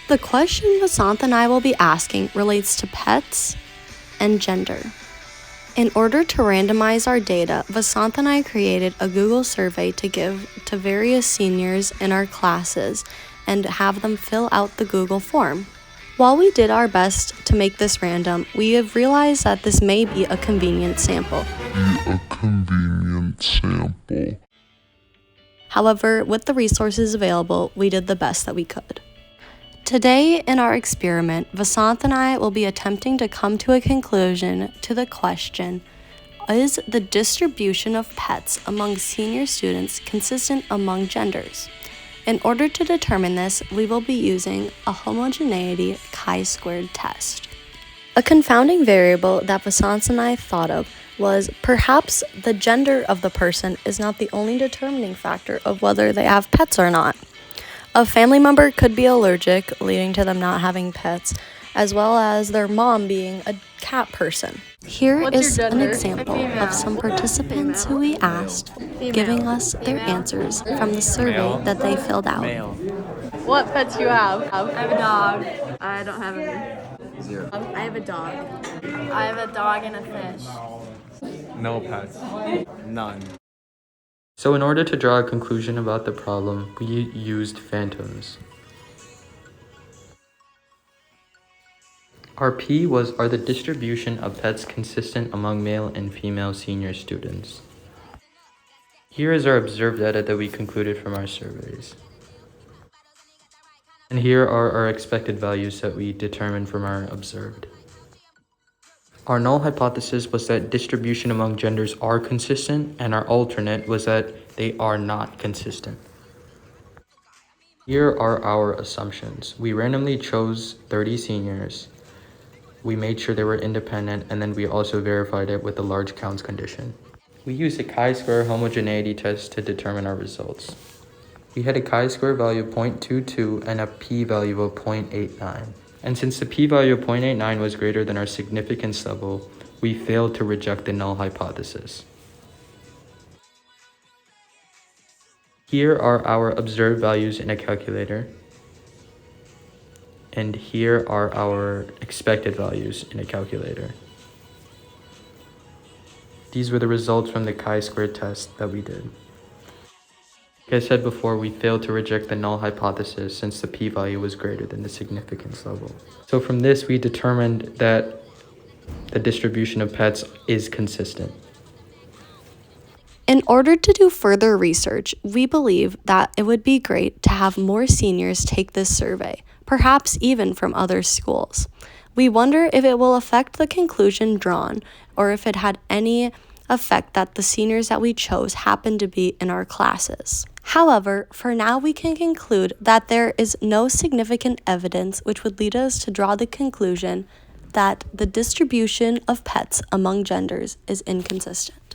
The question Vasant and I will be asking relates to pets and gender. In order to randomize our data, Vasant and I created a Google survey to give to various seniors in our classes and have them fill out the Google form. While we did our best to make this random, we have realized that this may be a convenient sample. However, with the resources available, we did the best that we could. Today, in our experiment, Vasant and I will be attempting to come to a conclusion to the question, is the distribution of pets among senior students consistent among genders? In order to determine this, we will be using a homogeneity chi-squared test. A confounding variable that Vasant and I thought of was perhaps the gender of the person is not the only determining factor of whether they have pets or not. A family member could be allergic, leading to them not having pets, as well as their mom being a cat person. Here is an example of some participants who we asked, giving us their answers from the survey that they filled out. What pets do you have? I have a dog. I don't have any. 0. I have a dog. I have a dog and a fish. No pets. None. So in order to draw a conclusion about the problem, we used phantoms. Our P was, are the distribution of pets consistent among male and female senior students? Here is our observed data that we concluded from our surveys. And here are our expected values that we determined from our observed. Our null hypothesis was that distribution among genders are consistent, and our alternate was that they are not consistent. Here are our assumptions. We randomly chose 30 seniors. We made sure they were independent, and then we also verified it with the large counts condition. We used a chi-square homogeneity test to determine our results. We had a chi-square value of 0.22 and a p-value of 0.89. And since the p-value of 0.89 was greater than our significance level, we failed to reject the null hypothesis. Here are our observed values in a calculator. And here are our expected values in a calculator. These were the results from the chi-square test that we did. Like I said before, we failed to reject the null hypothesis since the p-value was greater than the significance level. So from this, we determined that the distribution of pets is consistent. In order to do further research, we believe that it would be great to have more seniors take this survey, perhaps even from other schools. We wonder if it will affect the conclusion drawn or if it had any effect that the seniors that we chose happened to be in our classes. However, for now we can conclude that there is no significant evidence which would lead us to draw the conclusion that the distribution of pets among genders is inconsistent.